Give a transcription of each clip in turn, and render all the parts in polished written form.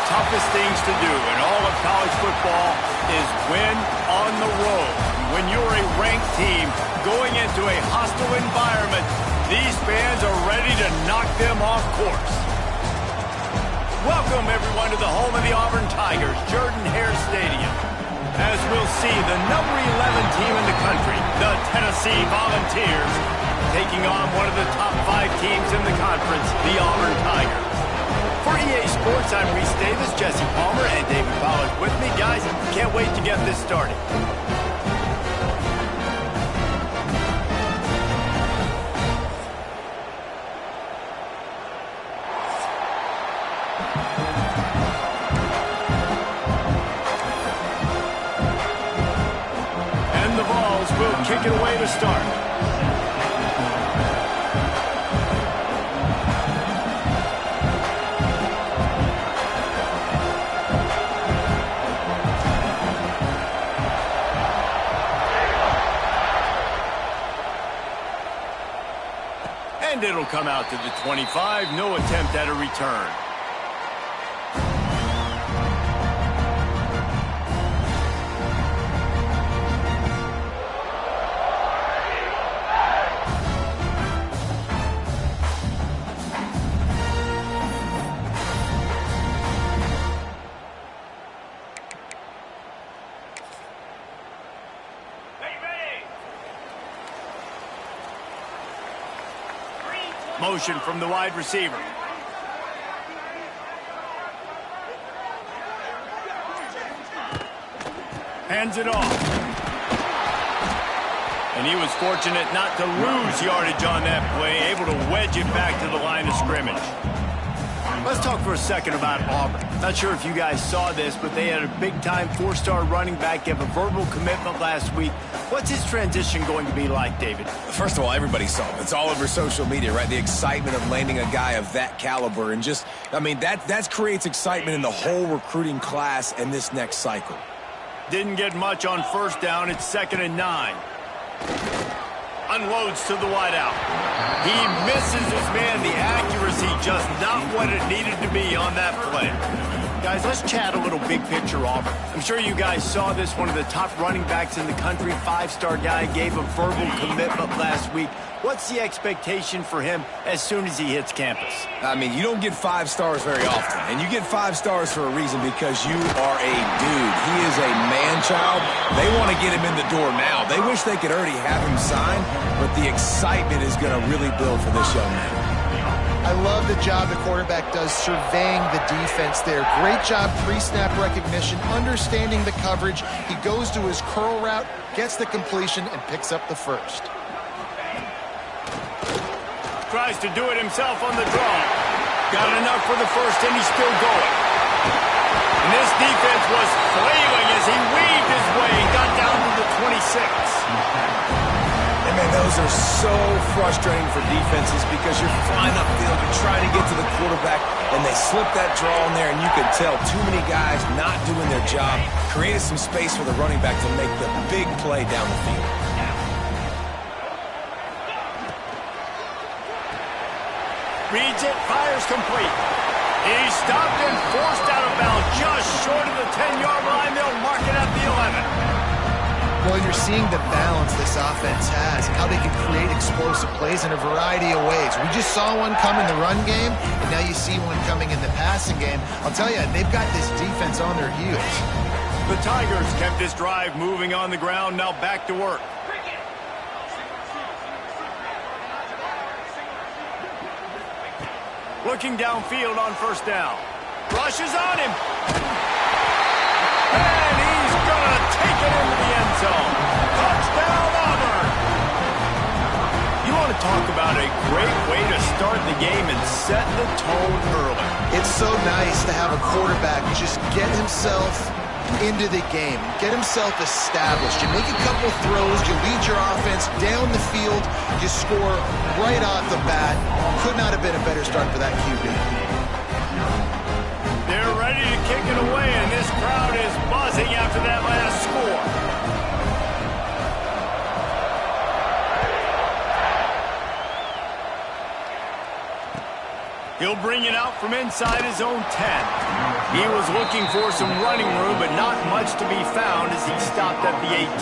toughest things to do in all of college football is win on the road. When you're a ranked team going into a hostile environment, these fans are ready to knock them off course. Welcome, everyone, to the home of the Auburn Tigers, Jordan-Hare Stadium. As we'll see, the number 11 team in the country, the Tennessee Volunteers, taking on one of the top 5 teams in the conference, the Auburn Tigers. For EA Sports, I'm Reese Davis, Jesse Palmer, and David Pollard with me. Guys, can't wait to get this started. And the Vols will kick it away to start. And it'll come out to the 25. No attempt at a return. Motion from the wide receiver. Hands it off. And he was fortunate not to lose yardage on that play, able to wedge it back to the line of scrimmage. Let's talk for a second about Auburn. Not sure if you guys saw this, but they had a big-time 4-star running back give a verbal commitment last week. What's his transition going to be like, David? First of all, everybody saw it. It's all over social media, right? The excitement of landing a guy of that caliber. And just, I mean, that creates excitement in the whole recruiting class in this next cycle. Didn't get much on first down. It's 2nd and 9. Unloads to the wideout. He misses his man. The accuracy just not what it needed to be on that play. Guys, let's chat a little big picture Auburn. I'm sure you guys saw this. One of the top running backs in the country, 5-star guy, gave a verbal commitment last week. What's the expectation for him as soon as he hits campus? I mean, you don't get 5 stars very often, and you get 5 stars for a reason, because you are a dude. He is a man-child. They want to get him in the door now. They wish they could already have him signed, but the excitement is going to really build for this young man. I love the job the quarterback does surveying the defense there. Great job pre-snap recognition, understanding the coverage. He goes to his curl route, gets the completion, and picks up the first. Tries to do it himself on the draw. Got enough for the first, and he's still going. And this defense was flailing as he weaved his way, got down to the 26. And man, those are so frustrating for defenses, because you're flying upfield, you're trying to get to the quarterback, and they slip that draw in there, and you can tell too many guys not doing their job, created some space for the running back to make the big play down the field. Reads it, fires complete. He's stopped and forced out of bounds just short of the 10-yard line. They'll mark it at the 11. Well, you're seeing the balance this offense has and how they can create explosive plays in a variety of ways. We just saw one come in the run game, and now you see one coming in the passing game. I'll tell you, they've got this defense on their heels. The Tigers kept this drive moving on the ground, now back to work. Looking downfield on first down. Rushes on him. And he's going to take it into the end zone. Touchdown, Auburn. You want to talk about a great way to start the game and set the tone early. It's so nice to have a quarterback just get himself into the game, get himself established. You make a couple throws, you lead your offense down the field, you score right off the bat. Could not have been a better start for that QB. They're ready to kick it away, and this crowd is buzzing after that last score. He'll bring it out from inside his own 10. He was looking for some running room, but not much to be found as he stopped at the 18.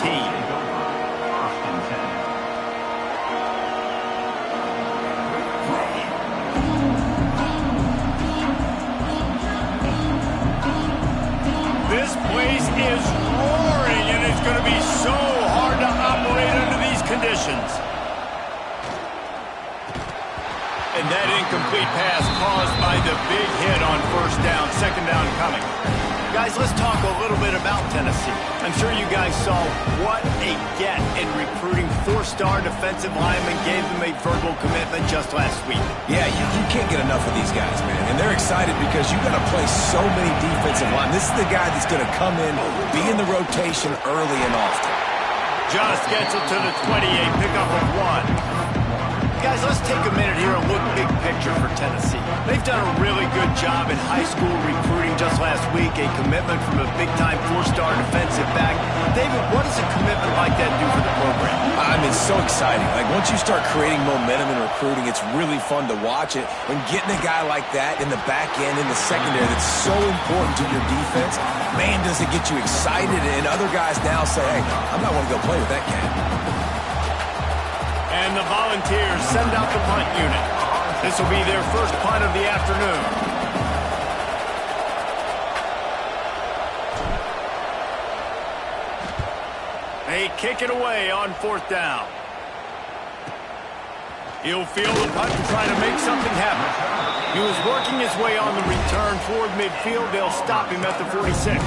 This place is roaring, and it's going to be so hard to operate under these conditions. And that incomplete pass caused by the big hit on first down, second down coming. Guys, let's talk a little bit about Tennessee. I'm sure you guys saw what a get in recruiting. Four-star defensive linemen gave them a verbal commitment just last week. Yeah, you can't get enough of these guys, man. And they're excited because you got to play so many defensive line. This is the guy that's going to come in, be in the rotation early and often. Just gets it to the 28, pickup of 1. Guys, let's take a minute here and look big picture for Tennessee. They've done a really good job in high school recruiting just last week, a commitment from a big-time four-star defensive back. David, what does a commitment like that do for the program? I mean, it's so exciting. Like, once you start creating momentum in recruiting, it's really fun to watch it. And getting a guy like that in the back end, in the secondary, that's so important to your defense, man, does it get you excited. And other guys now say, hey, I'm not going to go play with that cat. And the Volunteers send out the punt unit. This will be their first punt of the afternoon. They kick it away on fourth down. He'll field the punt and try to make something happen. He was working his way on the return toward midfield. They'll stop him at the 46.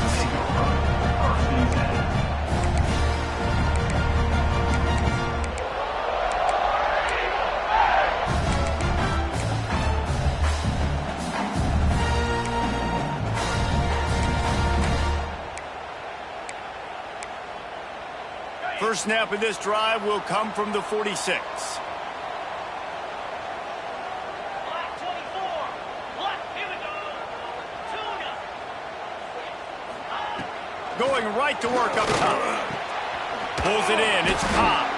First snap of this drive will come from the 46. Going right to work up top. Pulls it in. It's Cobb.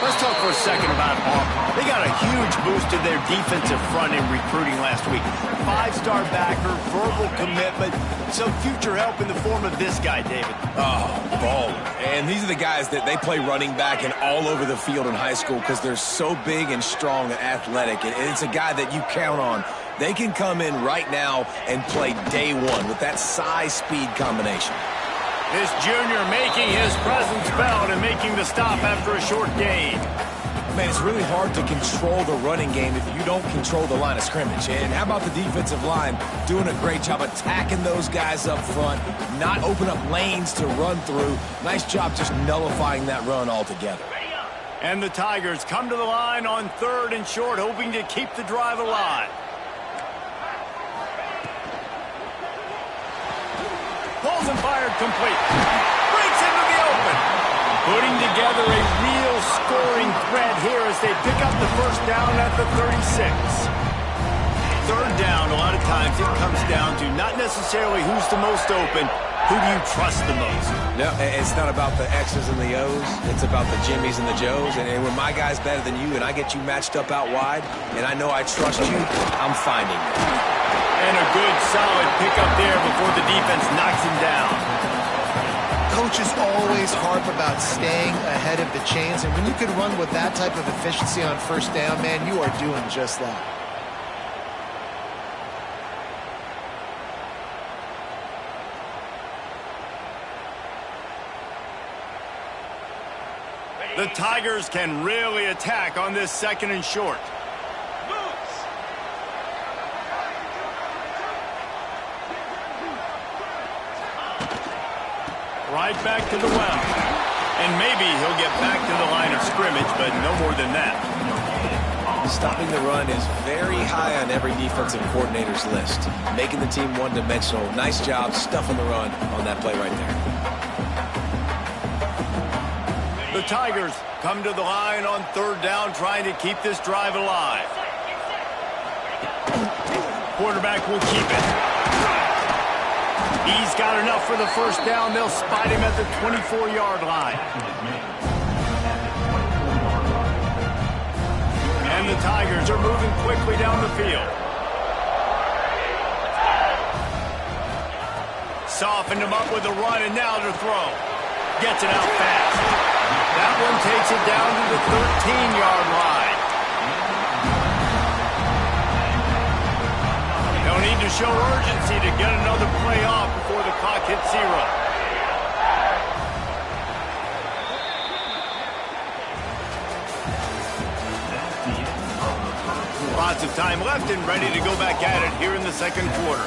Let's talk for a second about Auburn. They got a huge boost to their defensive front in recruiting last week. Five-star backer, verbal commitment, some future help in the form of this guy, David. Oh, baller. And these are the guys that they play running back and all over the field in high school because they're so big and strong and athletic. And it's a guy that you count on. They can come in right now and play day one with that size-speed combination. This junior making his presence felt and making the stop after a short gain. Man, it's really hard to control the running game if you don't control the line of scrimmage. And how about the defensive line doing a great job attacking those guys up front, not open up lanes to run through. Nice job just nullifying that run altogether. And the Tigers come to the line on third and short, hoping to keep the drive alive. Pulls and fired complete. Breaks into the open. Putting together a real scoring threat here as they pick up the first down at the 36. Third down, a lot of times it comes down to not necessarily who's the most open, who do you trust the most? No, it's not about the X's and the O's. It's about the Jimmies and the Joes. And when my guy's better than you and I get you matched up out wide and I know I trust you, I'm finding you. And a good, solid pickup there before the defense knocks him down. Coaches always harp about staying ahead of the chains, and when you can run with that type of efficiency on first down, man, you are doing just that. The Tigers can really attack on this second and short. Right back to the well. And maybe he'll get back to the line of scrimmage, but no more than that. Stopping the run is very high on every defensive coordinator's list. Making the team one-dimensional. Nice job stuffing the run on that play right there. The Tigers come to the line on third down, trying to keep this drive alive. Quarterback will keep it. He's got enough for the first down. They'll spot him at the 24-yard line. And the Tigers are moving quickly down the field. Softened him up with a run, and now to throw. Gets it out fast. That one takes it down to the 13-yard line. They'll need to show urgency to get another play off before the clock hits 0. Lots of time left and ready to go back at it here in the second quarter.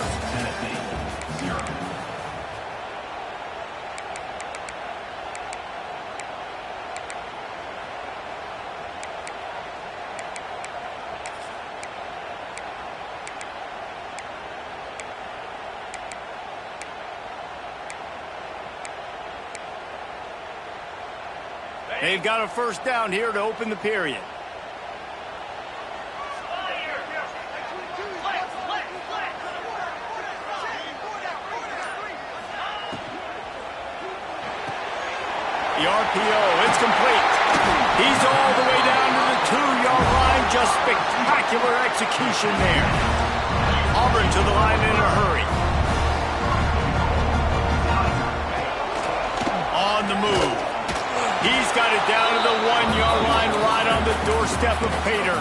They've got a first down here to open the period. The RPO, it's complete. He's all the way down to the 2-yard line. Just spectacular execution there. Auburn to the line in a hurry. On the move. He's got it down to the 1-yard line, right on the doorstep of Pater.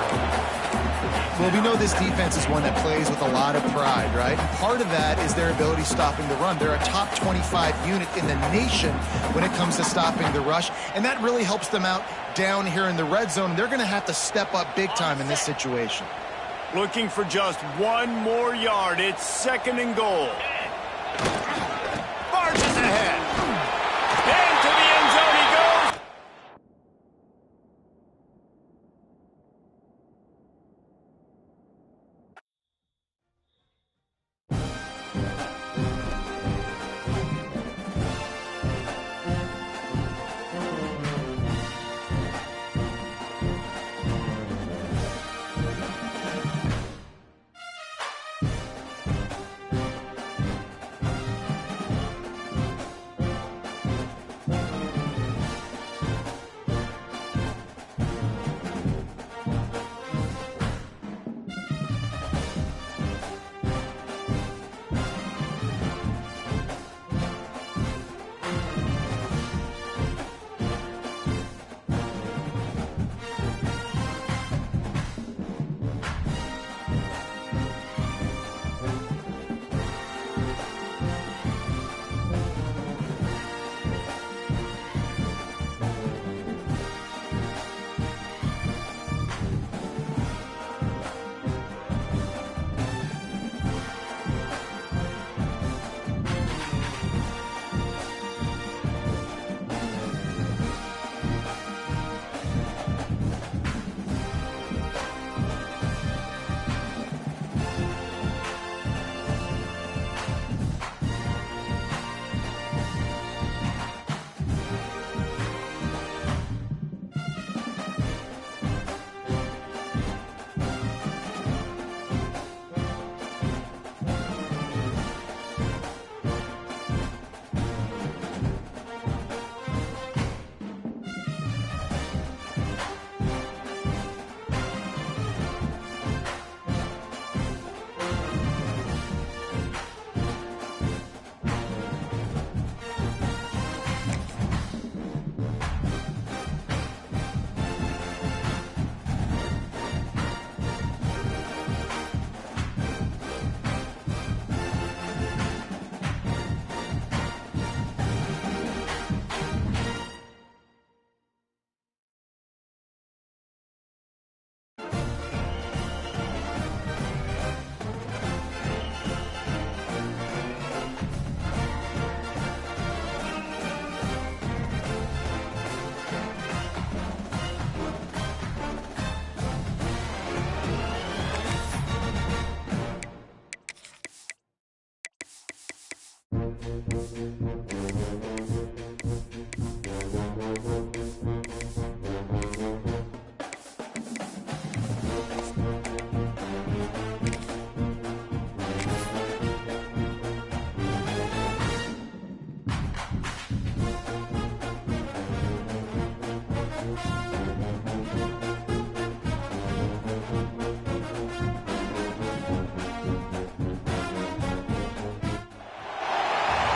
Well, we know this defense is one that plays with a lot of pride, right? And part of that is their ability stopping the run. They're a top 25 unit in the nation when it comes to stopping the rush, and that really helps them out down here in the red zone. They're going to have to step up big time in this situation. Looking for just one more yard. It's 2nd and goal. Barges ahead. Into the end zone he goes.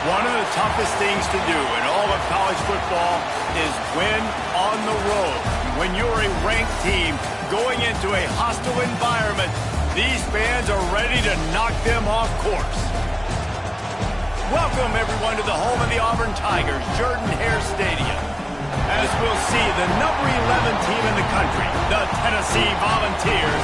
One of the toughest things to do in all of college football is win on the road. When you're a ranked team going into a hostile environment, these fans are ready to knock them off course. Welcome, everyone, to the home of the Auburn Tigers, Jordan Hare Stadium. As we'll see, the number 11 team in the country, the Tennessee Volunteers,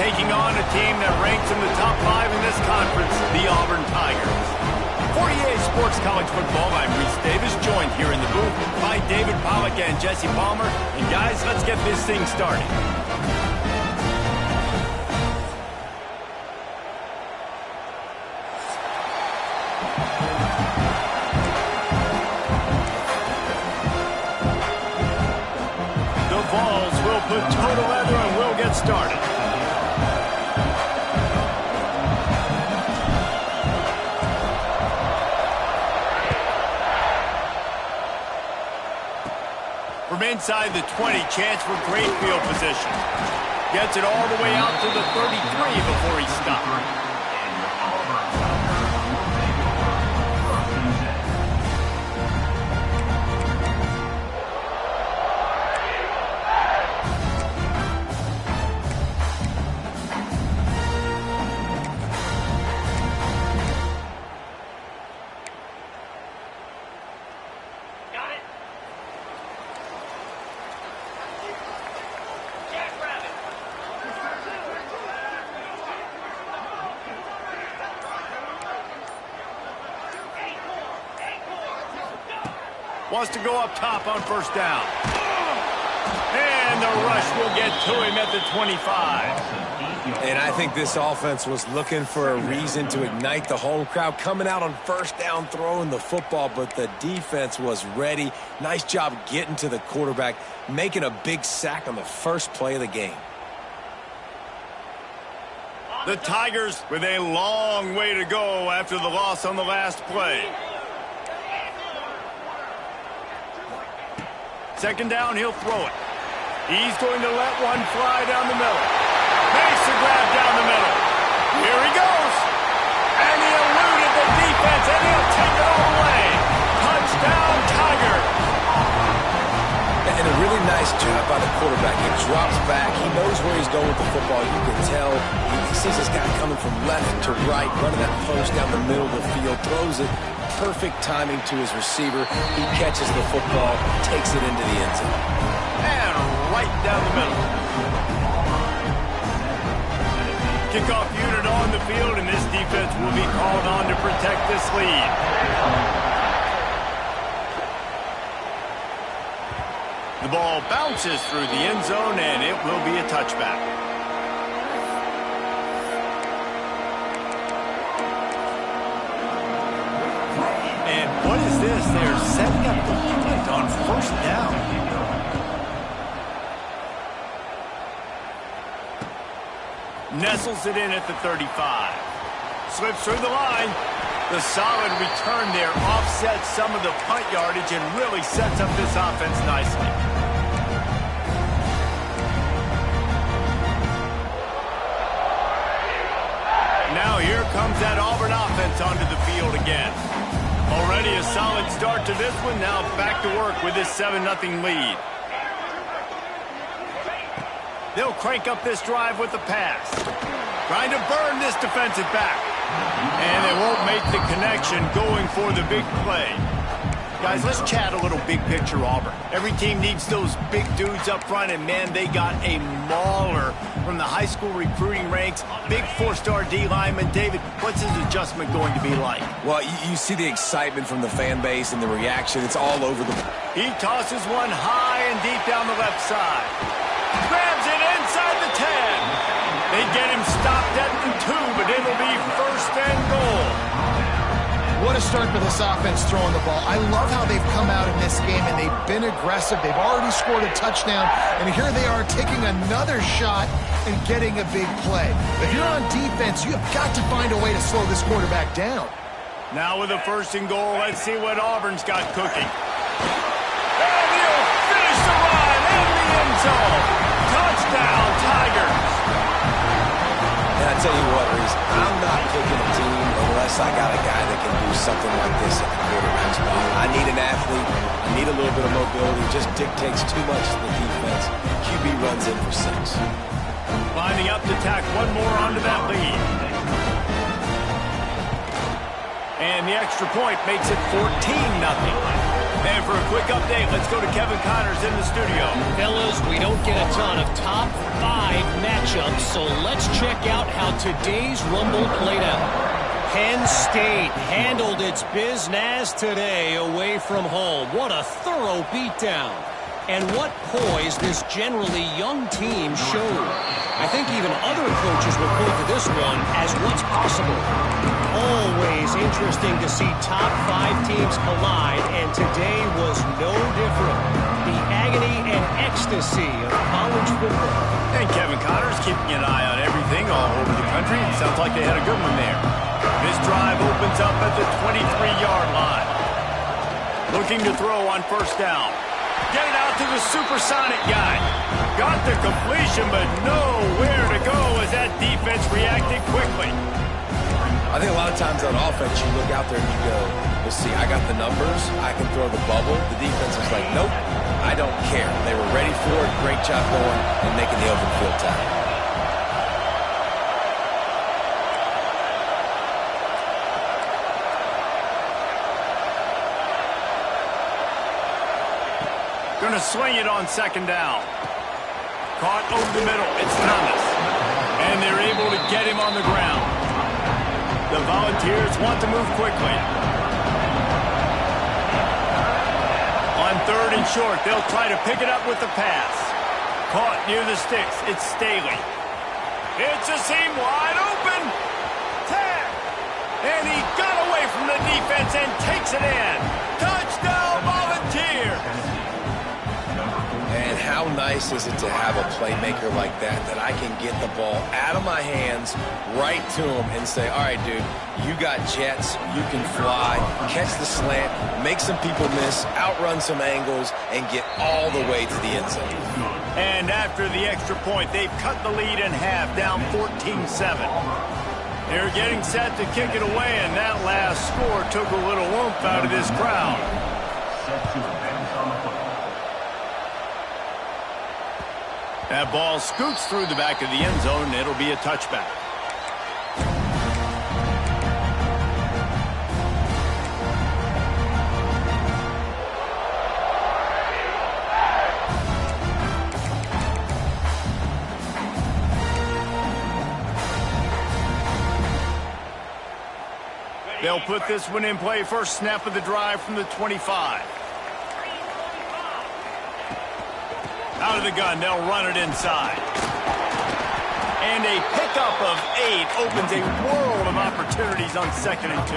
taking on a team that ranks in the top 5 in this conference, the Auburn Tigers. 48 Sports College Football, I'm Reese Davis, joined here in the booth by David Pollack and Jesse Palmer. And guys, let's get this thing started. The Vols will put toe to leather and we'll get started. From inside the 20, chance for great field position. Gets it all the way out to the 33 before he stopped. Wants to go up top on first down. And the rush will get to him at the 25. And I think this offense was looking for a reason to ignite the home crowd, coming out on first down, throwing the football, but the defense was ready. Nice job getting to the quarterback, making a big sack on the first play of the game. The Tigers with a long way to go after the loss on the last play. Second down, he'll throw it. He's going to let one fly down the middle. Makes the grab down the middle. Here he goes. And he eluded the defense, and he'll take it all the way. Touchdown, Tigers. And a really nice job by the quarterback. He drops back. He knows where he's going with the football. You can tell. He sees this guy coming from left to right, running that post down the middle of the field, throws it. Perfect timing to his receiver. He catches the football, takes it into the end zone. And right down the middle. Kickoff unit on the field, and this defense will be called on to protect this lead. The ball bounces through the end zone, and it will be a touchback. What is this? They're setting up the punt on first down. Nestles it in at the 35. Slips through the line. The solid return there offsets some of the punt yardage and really sets up this offense nicely. Now here comes that Auburn offense onto the field again. Already a solid start to this one. Now back to work with this 7-0 lead. They'll crank up this drive with the pass. Trying to burn this defensive back. And they won't make the connection going for the big play. Guys, let's chat a little big picture Auburn. Every team needs those big dudes up front, and man, they got a mauler from the high school recruiting ranks. Big 4-star D lineman. David, what's his adjustment going to be like? Well, you see the excitement from the fan base and the reaction. It's all over the... He tosses one high and deep down the left side. Grabs it inside the 10. They get him stopped at the 2, but it'll be first and goal. What a start for this offense throwing the ball. I love how they've come out in this game, and they've been aggressive. They've already scored a touchdown, and here they are taking another shot and getting a big play. If you're on defense, you have got to find a way to slow this quarterback down. Now with a first and goal, let's see what Auburn's got cooking. And he'll finish the run in the end zone. Touchdown, Tigers. And I tell you what, Reese, I'm not picking a team unless unless I got a guy that can do something like this at the quarterback spot. I need an athlete. I need a little bit of mobility. It just dictates too much to the defense. QB runs in for 6. Lining up to tack one more onto that lead. And the extra point makes it 14-0. And for a quick update, let's go to Kevin Connors in the studio. Fellas, we don't get a ton of top 5 matchups, so let's check out how today's Rumble played out. Penn State handled its business today away from home. What a thorough beatdown. And what poise this generally young team showed. I think even other coaches will point to this one as what's possible. Always interesting to see top 5 teams collide, and today was no different. The agony and ecstasy of college football. And Kevin Connors keeping an eye on everything all over the country. Sounds like they had a good one there. This drive opens up at the 23-yard line. Looking to throw on first down. Get it out to the supersonic guy. Got the completion, but nowhere to go as that defense reacted quickly. I think a lot of times on offense, you look out there and you go, let's see, I got the numbers. I can throw the bubble. The defense is like, nope, I don't care. They were ready for it. Great job going and making the open field tackle. Going to swing it on second down. Caught over the middle. It's Thomas. And they're able to get him on the ground. The Volunteers want to move quickly. On third and short, they'll try to pick it up with the pass. Caught near the sticks. It's Staley. It's a seam wide open. Tag. And he got away from the defense and takes it in. Touchdown, Volunteers. And how nice is it to have a playmaker like that I can get the ball out of my hands right to him and say, all right, dude, you got jets, you can fly, catch the slant, make some people miss, outrun some angles, and get all the way to the end zone. And after the extra point, they've cut the lead in half, down 14-7. They're getting set to kick it away, and that last score took a little oomph out of this crowd. That ball scoots through the back of the end zone, and it'll be a touchback. They'll put this one in play. First snap of the drive from the 25. Out of the gun, they'll run it inside. And a pickup of 8 opens a world of opportunities on 2nd and 2.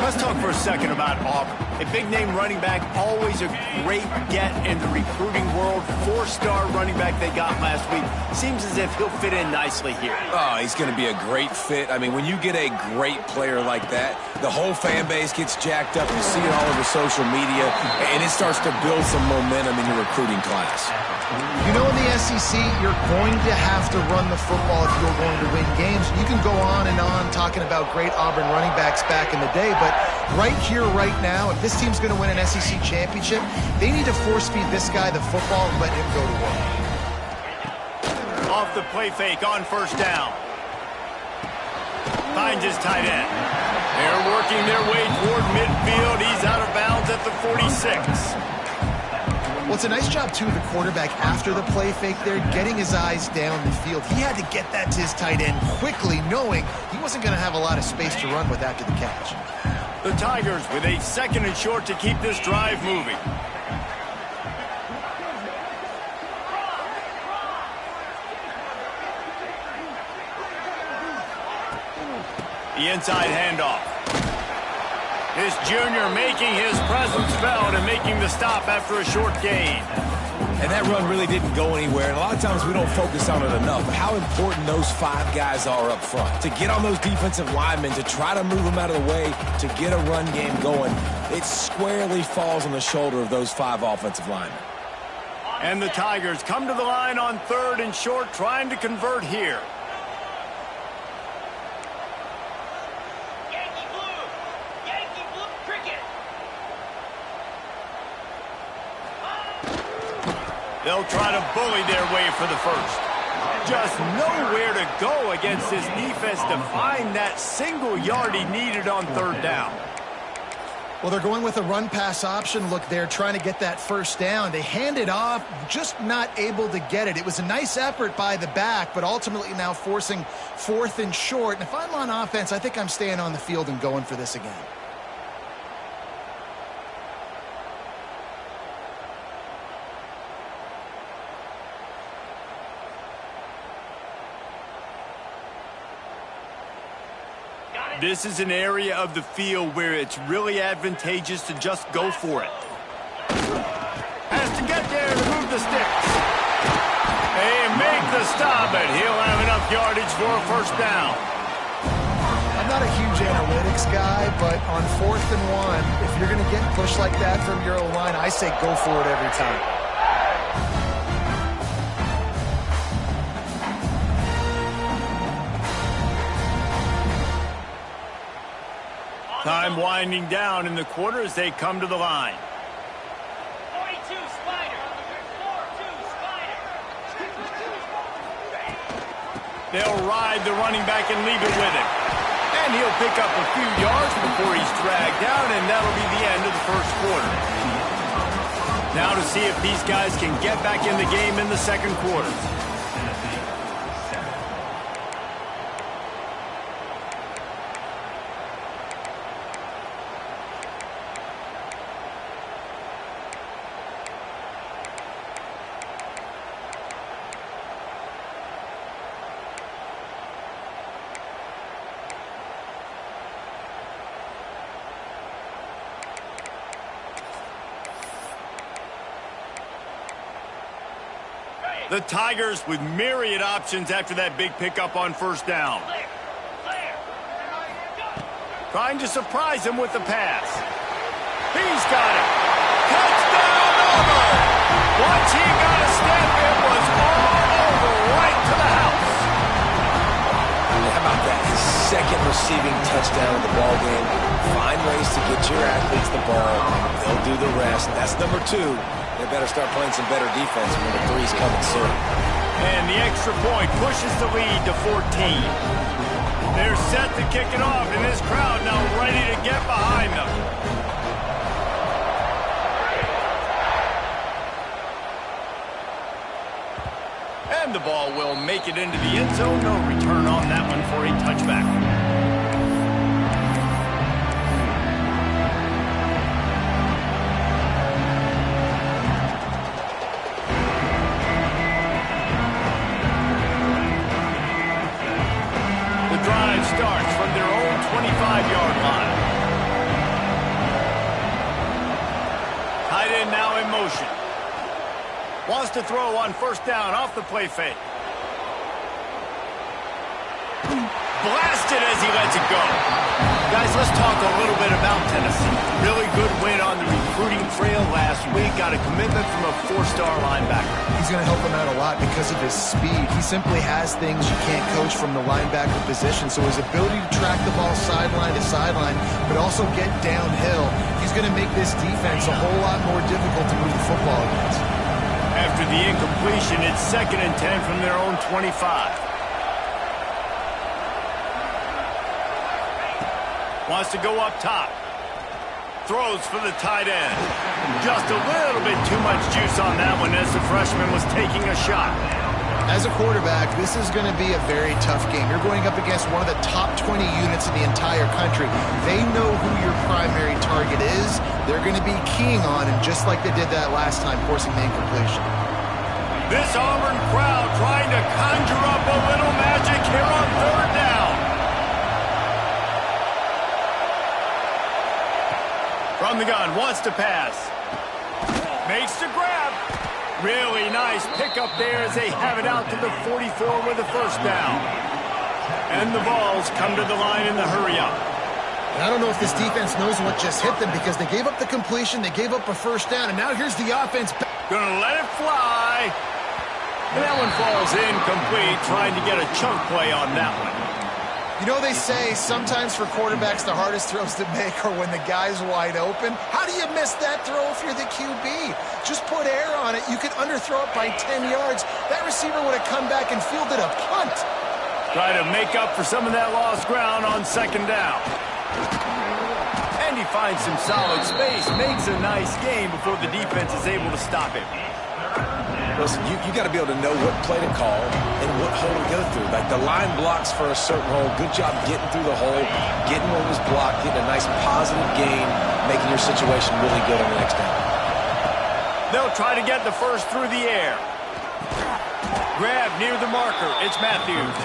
Let's talk for a second about Auburn. A big-name running back, always a great get in the recruiting world. 4-star running back they got last week. Seems as if he'll fit in nicely here. Oh, he's going to be a great fit. I mean, when you get a great player like that, the whole fan base gets jacked up. You see it all over social media, and it starts to build some momentum in your recruiting class. You know, in the SEC, you're going to have to run the football if you're going to win games. You can go on and on talking about great Auburn running backs back in the day, but right here, right now, if this team's going to win an SEC championship, they need to force-feed this guy the football and let him go to work. Off the play fake on first down. Finds his tight end. They're working their way toward midfield. He's out of bounds at the 46. Well, it's a nice job, too, of the quarterback after the play fake there, getting his eyes down the field. He had to get that to his tight end quickly, knowing he wasn't going to have a lot of space to run with after the catch. The Tigers with a 2nd and short to keep this drive moving. The inside handoff. This junior making his presence felt and making the stop after a short gain. And that run really didn't go anywhere. And a lot of times we don't focus on it enough. But how important those 5 guys are up front. To get on those defensive linemen, to try to move them out of the way, to get a run game going, it squarely falls on the shoulder of those 5 offensive linemen. And the Tigers come to the line on 3rd and short, trying to convert here. They'll try to bully their way for the first. Just nowhere to go against this defense to find that single yard he needed on third down. Well, they're going with a run-pass option. Look, they're trying to get that first down. They hand it off, just not able to get it. It was a nice effort by the back, but ultimately now forcing 4th and short. And if I'm on offense, I think I'm staying on the field and going for this again. This is an area of the field where it's really advantageous to just go for it. Has to get there to move the sticks. They make the stop, and he'll have enough yardage for a first down. I'm not a huge analytics guy, but on 4th and 1, if you're going to get pushed like that from your O-line, I say go for it every time. Time winding down in the quarter as they come to the line. 42 Spider. 4-2 Spider. They'll ride the running back and leave it with him. And he'll pick up a few yards before he's dragged down, and that'll be the end of the first quarter. Now to see if these guys can get back in the game in the second quarter. The Tigers with myriad options after that big pickup on first down. Trying to surprise him with the pass. He's got it. Touchdown over. Once he got a step, it was all over right to the house. How about that? His second receiving touchdown of the ball game. Find ways to get your athletes the ball. They'll do the rest. That's number 2. They better start playing some better defense when the 3's coming soon. And the extra point pushes the lead to 14. They're set to kick it off, and this crowd now ready to get behind them. And the ball will make it into the end zone. No return on that one for a touchback. Starts from their own 25-yard line. Tight end now in motion. Wants to throw on first down off the play fake. Blasted as he lets it go. Guys, let's talk a little bit about Tennessee. Really good win on the recruiting trail last week. Got a commitment from a 4-star linebacker. He's going to help him out a lot because of his speed. He simply has things you can't coach from the linebacker position. So his ability to track the ball sideline to sideline, but also get downhill, he's going to make this defense a whole lot more difficult to move the football against. After the incompletion, it's 2nd and 10 from their own 25. Wants to go up top. Throws for the tight end. Just a little bit too much juice on that one as the freshman was taking a shot. As a quarterback, this is going to be a very tough game. You're going up against one of the top 20 units in the entire country. They know who your primary target is. They're going to be keying on him just like they did that last time, forcing the incompletion. This Auburn crowd trying to conjure up a little magic here on third down. From the gun, wants to pass. Makes the grab. Really nice pickup there as they have it out to the 44 with a first down. And the balls come to the line in the hurry-up. And I don't know if this defense knows what just hit them because they gave up the completion, they gave up a first down, and now here's the offense. Gonna let it fly. And that one falls incomplete, trying to get a chunk play on that one. You know, they say sometimes for quarterbacks the hardest throws to make are when the guy's wide open. How do you miss that throw if you're the QB? Just put air on it. You could underthrow it by 10 yards. That receiver would have come back and fielded a punt. Try to make up for some of that lost ground on second down. And he finds some solid space, makes a nice game before the defense is able to stop him. Listen, you got to be able to know what play to call and what hole to go through. Like the line blocks for a certain hole. Good job getting through the hole, getting what was blocked, getting a nice positive gain, making your situation really good on the next down. They'll try to get the first through the air. Grab near the marker. It's Matthews.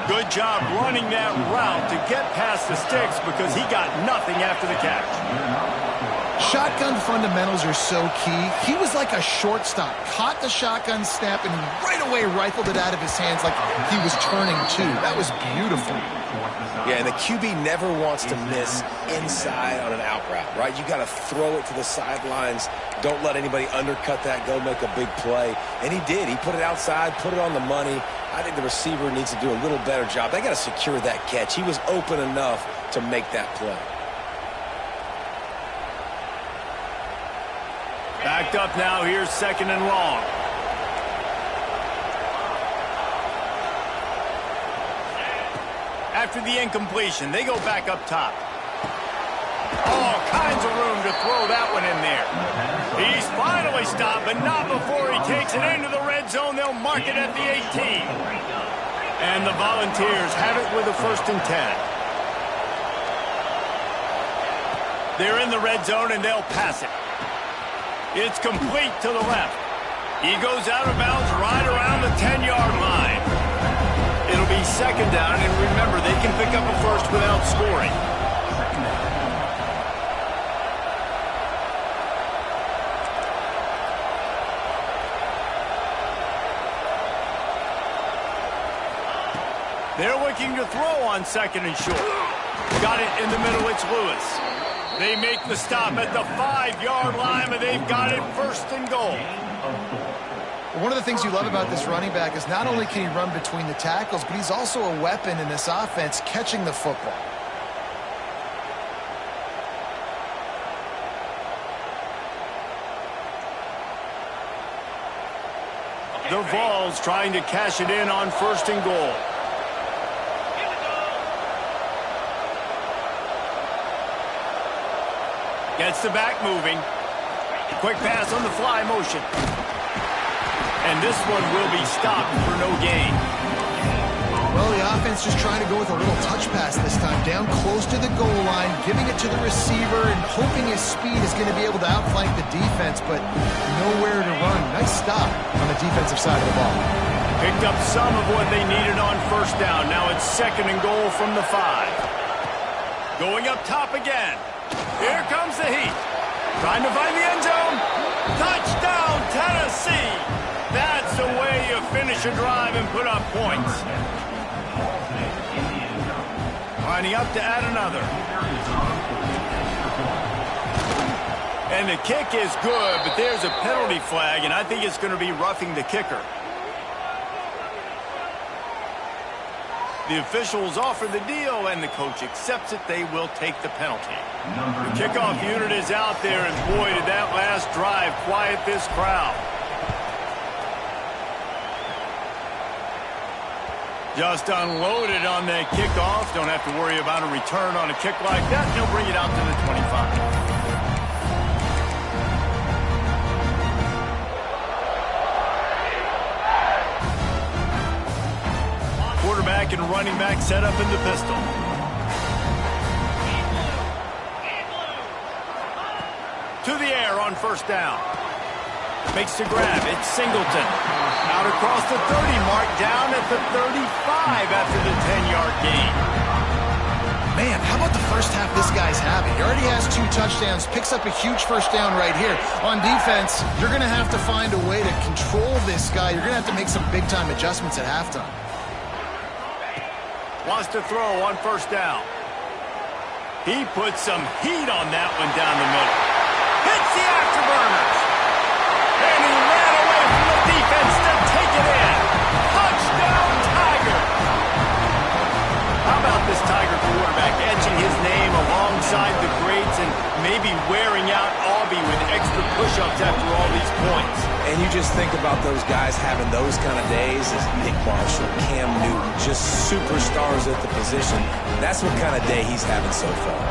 Good job running that route to get past the sticks because he got nothing after the catch. Shotgun fundamentals are so key. He was like a shortstop. Caught the shotgun snap and right away rifled it out of his hands like he was turning two. That was beautiful. Yeah, and the QB never wants to miss inside on an out route, right? You got to throw it to the sidelines. Don't let anybody undercut that, go make a big play. And he did. He put it outside, put it on the money. I think the receiver needs to do a little better job. They got to secure that catch. He was open enough to make that play. Backed up now, here's second and long. After the incompletion, they go back up top. All kinds of room to throw that one in there. He's finally stopped, but not before he takes it into the red zone. They'll mark it at the 18. And the Volunteers have it with a 1st and 10. They're in the red zone, and they'll pass it. It's complete to the left. He goes out of bounds right around the 10-yard line. It'll be second down, and remember, they can pick up a first without scoring. They're looking to throw on second and short. Got it in the middle, it's Lewis. They make the stop at the 5-yard line, but they've got it 1st and goal. One of the things you love about this running back is not only can he run between the tackles, but he's also a weapon in this offense catching the football. The Vols trying to cash it in on 1st and goal. Gets the back moving. Quick pass on the fly motion. And this one will be stopped for no gain. Well, the offense just trying to go with a little touch pass this time. Down close to the goal line, giving it to the receiver and hoping his speed is going to be able to outflank the defense, but nowhere to run. Nice stop on the defensive side of the ball. Picked up some of what they needed on 1st down. Now it's 2nd and goal from the 5. Going up top again. Here comes the heat. Trying to find the end zone. Touchdown, Tennessee. That's the way you finish a drive and put up points. Lining up to add another. And the kick is good, but there's a penalty flag, and I think it's going to be roughing the kicker. The officials offer the deal, and the coach accepts it. They will take the penalty. The kickoff unit is out there, and boy, did that last drive quiet this crowd. Just unloaded on that kickoff. Don't have to worry about a return on a kick like that. He'll bring it out to the 25. Quarterback and running back set up in the pistol. To the air on 1st down. Makes the grab. It's Singleton. Out across the 30 mark, down at the 35 after the 10-yard gain. Man, how about the first half this guy's having? He already has 2 touchdowns, picks up a huge 1st down right here. On defense, you're going to have to find a way to control this guy. You're going to have to make some big-time adjustments at halftime. Wants to throw on 1st down. He puts some heat on that one down the middle. Hits the afterburners. And he ran away from the defense to take it in. Touchdown, Tigers. How about this time? be wearing out Aubie with extra push-ups after all these points. And you just think about those guys having those kind of days as Nick Marshall, Cam Newton, just superstars at the position. That's what kind of day he's having so far.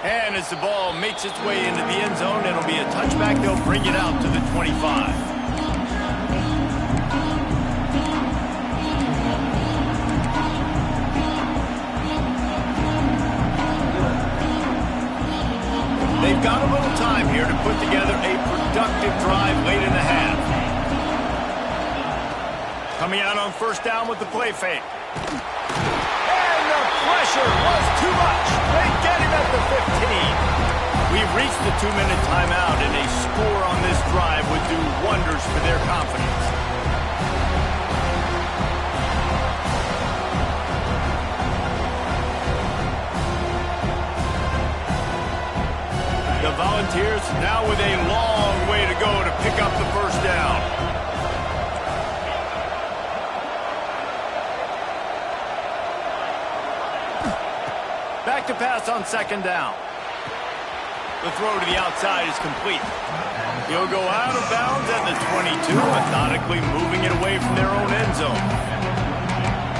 And as the ball makes its way into the end zone, it'll be a touchback. They'll bring it out to the 25. They've got a little time here to put together a productive drive late in the half. Coming out on first down with the play fake. And the pressure was too much. They get him at the 15. We've reached the 2-minute timeout, and a score on this drive would do wonders for their confidence. The Volunteers now with a long way to go to pick up the first down. Back to pass on second down. The throw to the outside is complete. He'll go out of bounds at the 22, methodically moving it away from their own end zone.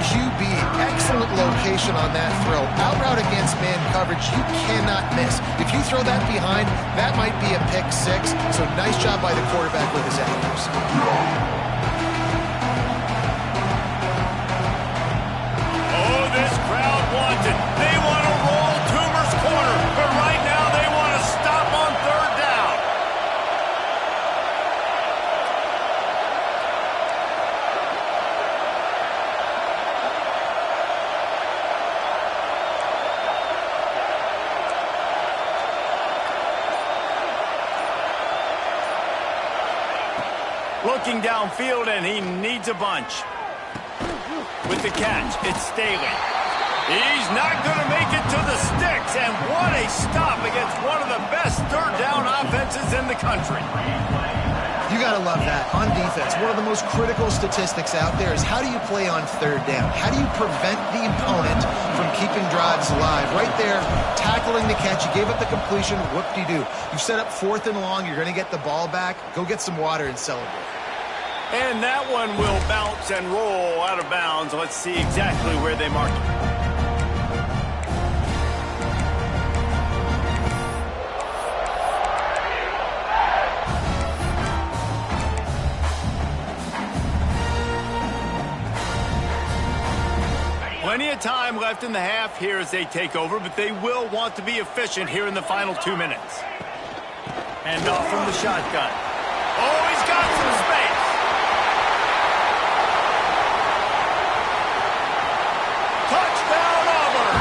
QB, excellent location on that throw. Out route against man coverage, you cannot miss. If you throw that behind, that might be a pick six. So nice job by the quarterback with his accuracy. Oh, this crowd wants it. They want to roll Toomer's corner, but right now they want to stop on third down. Looking downfield, and he needs a bunch. With the catch, it's Staley. He's not going to make it to the sticks, and what a stop against one of the best third down offenses in the country. You got to love that. On defense, one of the most critical statistics out there is how do you play on third down? How do you prevent the opponent from keeping drives alive? Right there, tackling the catch. You gave up the completion. Whoop-de-doo. You set up fourth and long. You're going to get the ball back. Go get some water and celebrate. And that one will bounce and roll out of bounds. Let's see exactly where they mark it. Plenty of time left in the half here as they take over, but they will want to be efficient here in the final 2 minutes. And off from the shotgun. Oh, he's got some space. Touchdown, Auburn.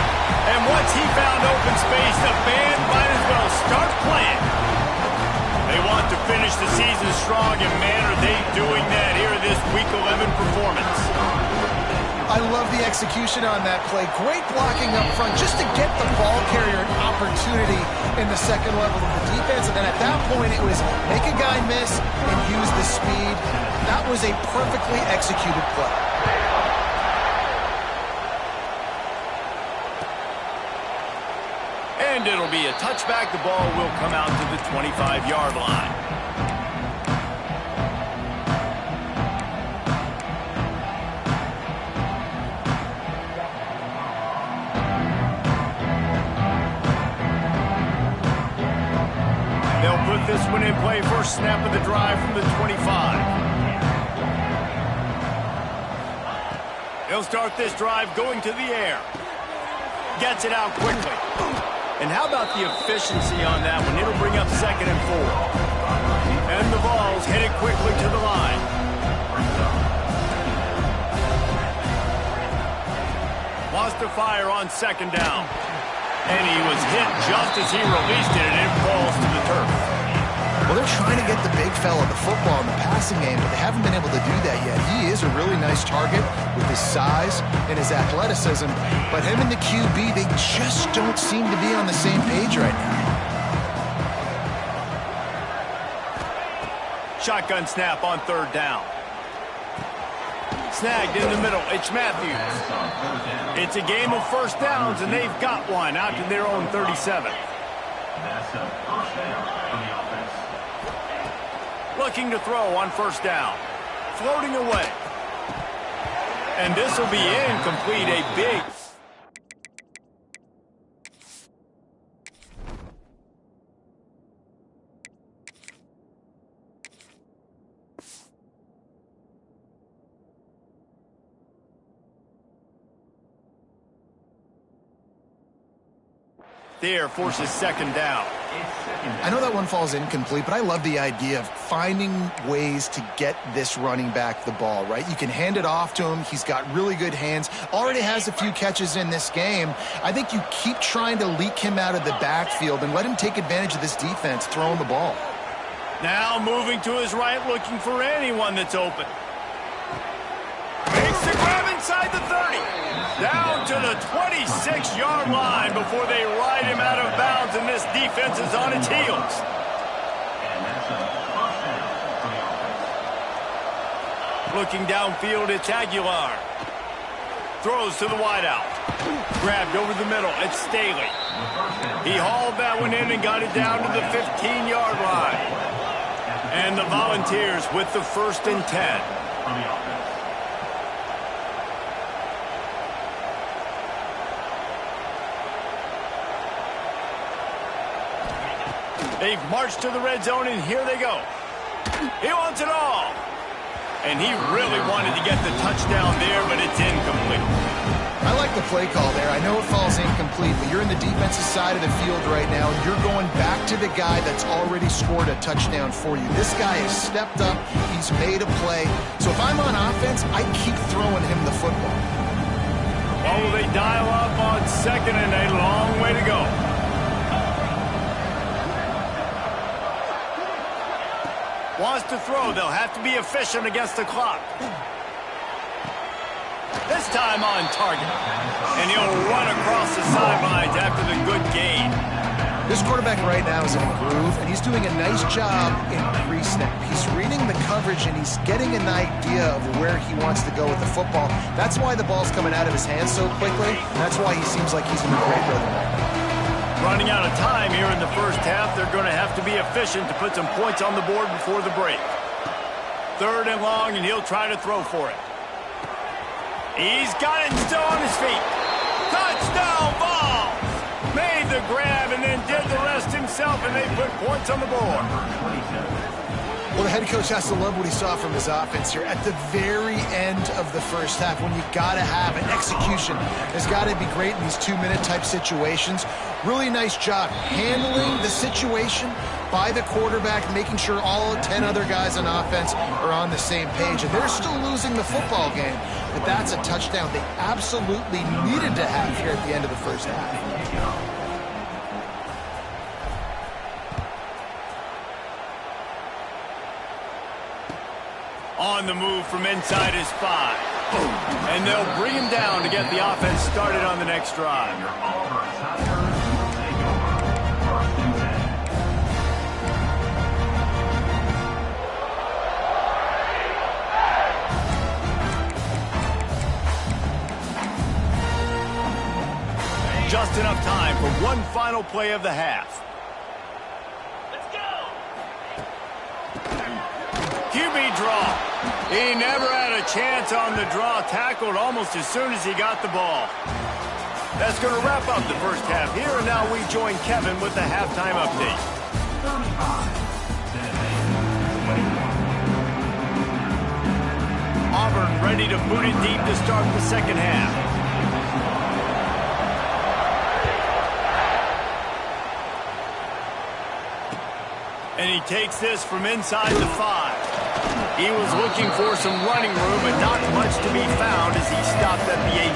And once he found open space, the band might as well start playing. They want to finish the season strong, and man, are they doing that here in this Week 11 performance. I love the execution on that play. Great blocking up front just to get the ball carrier an opportunity in the second level of the defense. And then at that point, it was make a guy miss and use the speed. That was a perfectly executed play. And it'll be a touchback. The ball will come out to the 25-yard line. They'll put this one in play. First snap of the drive from the 25. He'll start this drive going to the air. Gets it out quickly. And how about the efficiency on that one? It'll bring up 2nd and 4. And the ball's headed quickly to the line. Wants to fire on 2nd down. And he was hit just as he released it, and it falls to the turf. Well, they're trying to get the big fella the football in the passing game, but they haven't been able to do that yet. He is a really nice target with his size and his athleticism, but him and the QB, they just don't seem to be on the same page right now. Shotgun snap on 3rd down. Snagged in the middle. It's Matthews. It's a game of first downs, and they've got one out to their own 37. That's a first down for the offense. Looking to throw on first down. Floating away. And this will be incomplete. A big... There forces second down. I know that one falls incomplete, but I love the idea of finding ways to get this running back the ball, right? You can hand it off to him. He's got really good hands. Already has a few catches in this game. I think you keep trying to leak him out of the backfield and let him take advantage of this defense throwing the ball. Now moving to his right, looking for anyone that's open. Makes the grab inside the 30. Down to the 26-yard line before they ride him out of bounds, and this defense is on its heels. And that's a first down for the offense. Looking downfield, it's Aguilar. Throws to the wideout. Grabbed over the middle, it's Staley. He hauled that one in and got it down to the 15-yard line. And the Volunteers with the 1st and 10. For the offense. They've marched to the red zone, and here they go. He wants it all. And he really wanted to get the touchdown there, but it's incomplete. I like the play call there. I know it falls incomplete, but you're in the defensive side of the field right now, and you're going back to the guy that's already scored a touchdown for you. This guy has stepped up. He's made a play. So if I'm on offense, I keep throwing him the football. Oh, will they dial up on second, and a long way to go. Wants to throw. They'll have to be efficient against the clock. This time on target. And he'll run across the sidelines after the good gain. This quarterback right now is in a groove, and he's doing a nice job in pre-snap. He's reading the coverage, and he's getting an idea of where he wants to go with the football. That's why the ball's coming out of his hands so quickly. That's why he seems like he's in a great rhythm right now. Running out of time here in the first half, they're going to have to be efficient to put some points on the board before the break. 3rd and long, and he'll try to throw for it. He's got it still on his feet. Touchdown ball! Made the grab and then did the rest himself, and they put points on the board. Well, the head coach has to love what he saw from his offense here at the very end of the first half, when you got to have an execution. Has got to be great in these 2-minute type situations. Really nice job handling the situation by the quarterback, making sure all 10 other guys on offense are on the same page. And they're still losing the football game, but that's a touchdown they absolutely needed to have here at the end of the first half. On the move from inside his 5. And they'll bring him down to get the offense started on the next drive. Your Auburn Tigers take over 1st and 10. Just enough time for one final play of the half. QB draw. He never had a chance on the draw. Tackled almost as soon as he got the ball. That's going to wrap up the first half here, and now we join Kevin with the halftime update. 35. Auburn ready to boot it deep to start the second half. And he takes this from inside the 5. He was looking for some running room, but not much to be found as he stopped at the 18.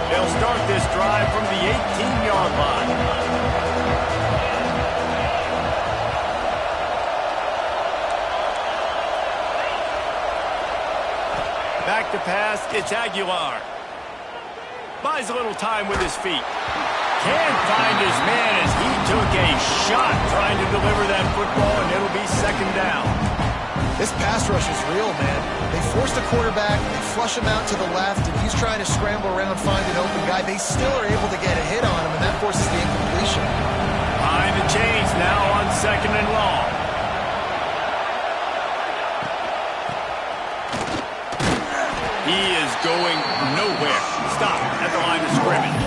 They'll start this drive from the 18-yard line. Back to pass, it's Aguilar. Buys a little time with his feet. Can't find his man as he took a shot trying to deliver that football, and it'll be second down. This pass rush is real, man. They force the quarterback, they flush him out to the left, and he's trying to scramble around, find an open guy. They still are able to get a hit on him, and that forces the incompletion. Behind the chains now on second and long. He is going nowhere. Stop at the line of scrimmage.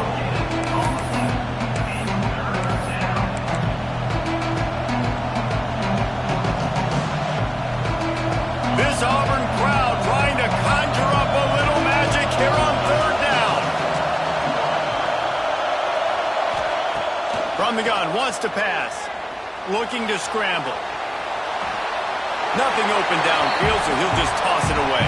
This Auburn crowd trying to conjure up a little magic here on third down. From the gun, wants to pass. Looking to scramble. Nothing open downfield, so he'll just toss it away.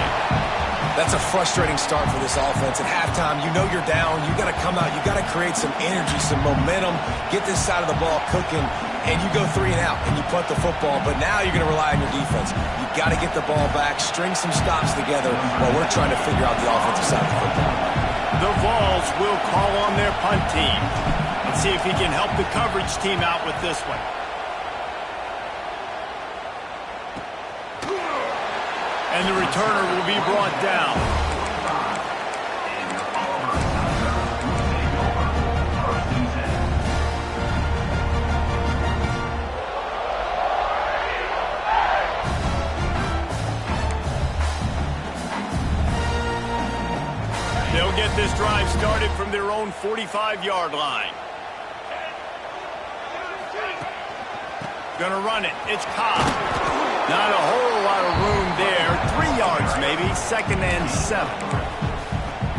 That's a frustrating start for this offense. At halftime, you know you're down. You got to come out. You got to create some energy, some momentum, get this side of the ball cooking, and you go 3 and out, and you punt the football. But now you're going to rely on your defense. You got to get the ball back, string some stops together while we're trying to figure out the offensive side of the football. The Vols will call on their punt team. Let's see if he can help the coverage team out with this one. And the returner will be brought down. They'll get this drive started from their own 45-yard line. Gonna run it. It's Koc. Not a whole lot of room there. 3 yards maybe. Second and 7.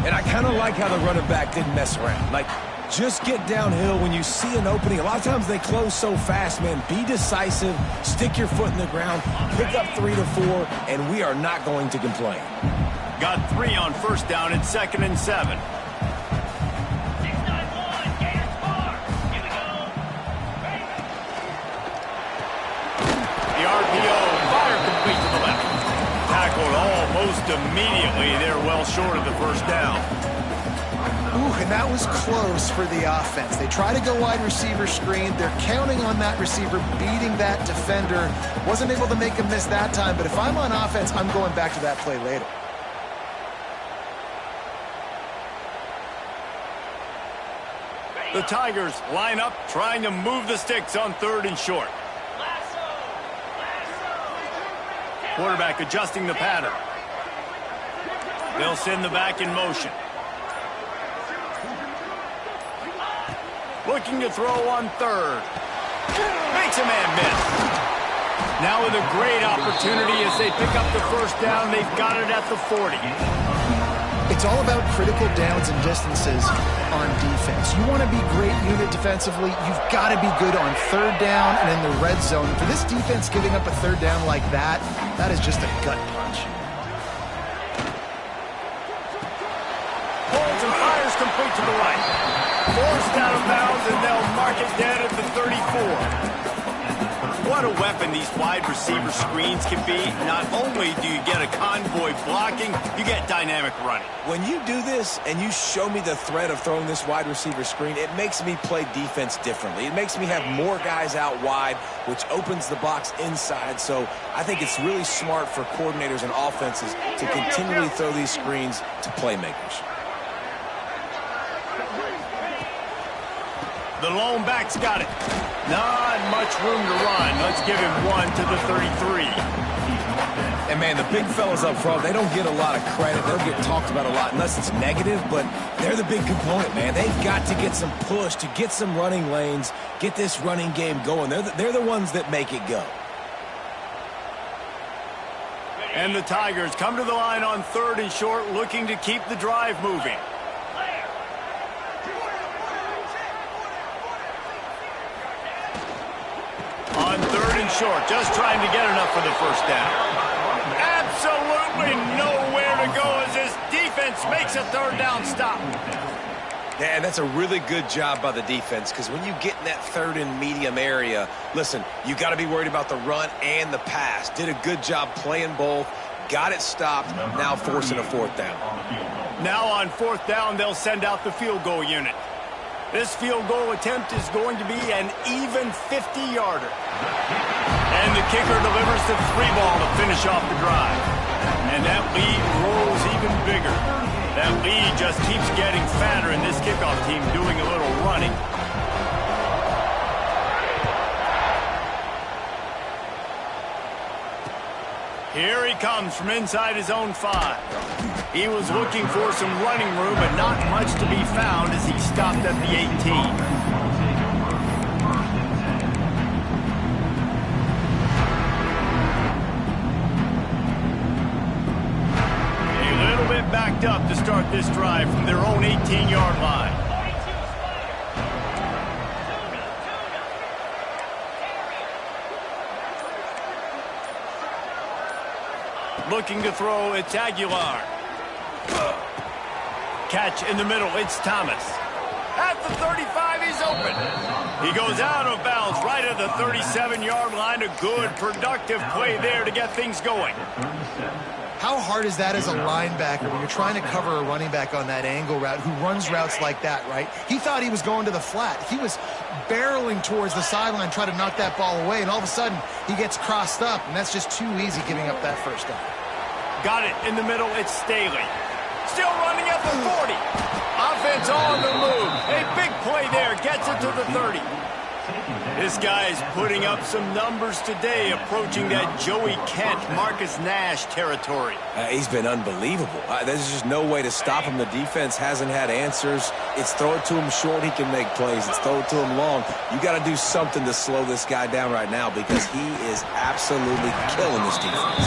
And I kind of like how the running back didn't mess around. Like, just get downhill when you see an opening. A lot of times they close so fast, man. Be decisive. Stick your foot in the ground. Pick up 3 to 4, and we are not going to complain. Got 3 on first down at second and 7. 6-9-1, Gators bar. Here we go. The RPO, fire complete to the left. Tackled almost immediately. They're well short of the first down. Ooh, and that was close for the offense. They try to go wide receiver screen. They're counting on that receiver beating that defender. Wasn't able to make him miss that time, but if I'm on offense, I'm going back to that play later. The Tigers line up, trying to move the sticks on third and short. Quarterback adjusting the pattern. They'll send the back in motion. Looking to throw on third. Makes a man miss. Now with a great opportunity as they pick up the first down. They've got it at the 40. It's all about critical downs and distances on defense. You want to be great unit defensively, you've got to be good on third down and in the red zone. For this defense giving up a third down like that, that is just a gut punch. Holds and fires complete to the right. Forced out of bounds, and they'll mark it dead at the 34. What a weapon these wide receiver screens can be. Not only do you get a convoy blocking, you get dynamic running. When you do this and you show me the threat of throwing this wide receiver screen, it makes me play defense differently. It makes me have more guys out wide, which opens the box inside. So I think it's really smart for coordinators and offenses to continually throw these screens to playmakers. The lone back's got it. Not much room to run. Let's give him 1 to the 33. And, man, the big fellas up front, they don't get a lot of credit. They don't get talked about a lot unless it's negative, but they're the big component, man. They've got to get some push, to get some running lanes, get this running game going. They're the ones that make it go. And the Tigers come to the line on third and short, looking to keep the drive moving. On third and short, just trying to get enough for the first down. Absolutely nowhere to go as this defense makes a third down stop. Yeah, and that's a really good job by the defense, because when you get in that third and medium area, listen, you got to be worried about the run and the pass. Did a good job playing both, got it stopped, now forcing a fourth down. Now on 4th down, they'll send out the field goal unit. This field goal attempt is going to be an even 50-yarder. And the kicker delivers the 3-ball to finish off the drive. And that lead grows even bigger. That lead just keeps getting fatter, and this kickoff team doing a little running. Here he comes from inside his own 5. He was looking for some running room, but not much to be found as he stopped at the 18. Backed up to start this drive from their own 18-yard line. Looking to throw, it's Aguilar. Catch in the middle, it's Thomas. At the 35, he's open. He goes out of bounds right at the 37-yard line. A good, productive play there to get things going. How hard is that as a linebacker when you're trying to cover a running back on that angle route who runs routes like that, right? He thought he was going to the flat. He was barreling towards the sideline trying to knock that ball away, and all of a sudden he gets crossed up, and that's just too easy giving up that first down. Got it in the middle, it's Staley. Still running at the 40. Offense on the move. A big play there, gets it to the 30. This guy's putting up some numbers today, approaching that Joey Kent, Marcus Nash territory. He's been unbelievable. There's just no way to stop him. The defense hasn't had answers. It's throw it to him short, he can make plays. It's throw it to him long. You got to do something to slow this guy down right now because he is absolutely killing this defense.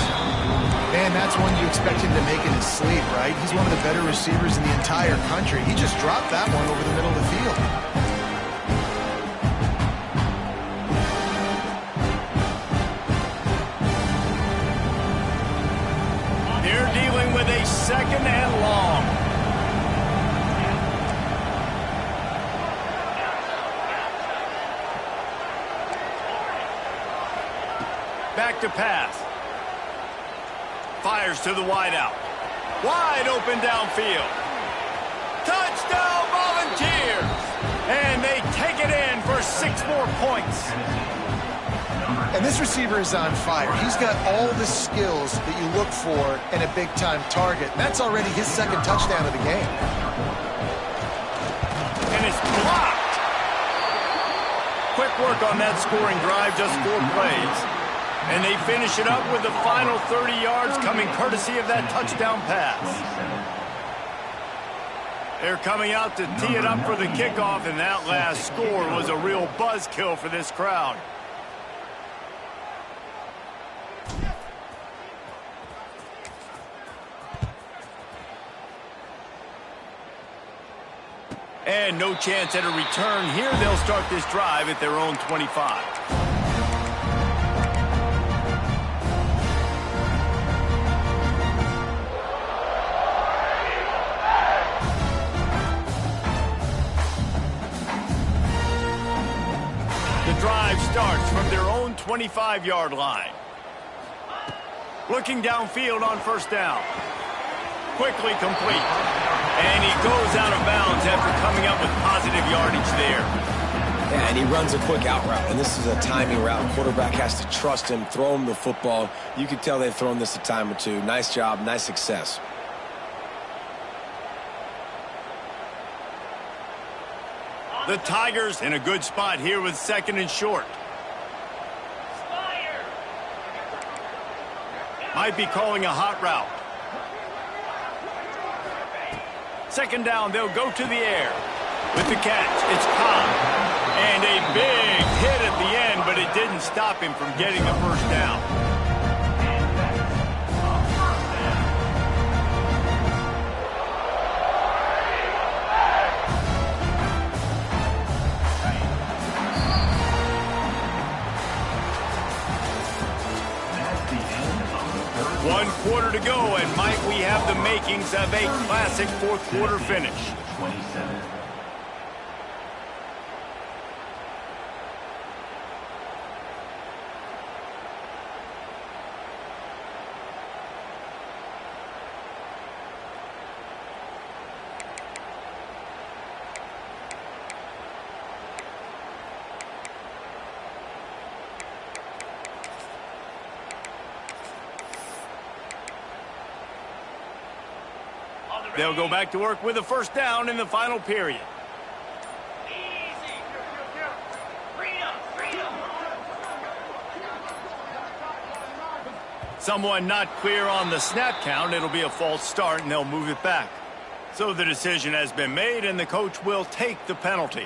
Man, that's one you expect him to make in his sleep, right? He's one of the better receivers in the entire country. He just dropped that one over the middle of the field. They're dealing with a 2nd and long. Back to pass. Fires to the wideout. Wide open downfield. Touchdown Volunteers! And they take it in for 6 more points. And this receiver is on fire. He's got all the skills that you look for in a big-time target. That's already his 2nd touchdown of the game. And it's blocked. Quick work on that scoring drive, just 4 plays. And they finish it up with the final 30 yards coming courtesy of that touchdown pass. They're coming out to tee it up for the kickoff, and that last score was a real buzzkill for this crowd. And no chance at a return here. They'll start this drive at their own 25. The drive starts from their own 25-yard line. Looking downfield on 1st down. Quickly complete. And he goes out of bounds after coming up with positive yardage there. Yeah, and he runs a quick out route, and this is a timing route. Quarterback has to trust him, throw him the football. You can tell they've thrown this a time or two. Nice job, nice success. The Tigers in a good spot here with 2nd and short. Might be calling a hot route. 2nd down, they'll go to the air. With the catch, it's Cobb. And a big hit at the end, but it didn't stop him from getting the 1st down. One quarter to go, and might we have the makings of a classic 4th quarter finish. 27. They'll go back to work with a first down in the final period. Easy. Freedom. Freedom. Someone not clear on the snap count. It'll be a false start, and they'll move it back. So the decision has been made, and the coach will take the penalty.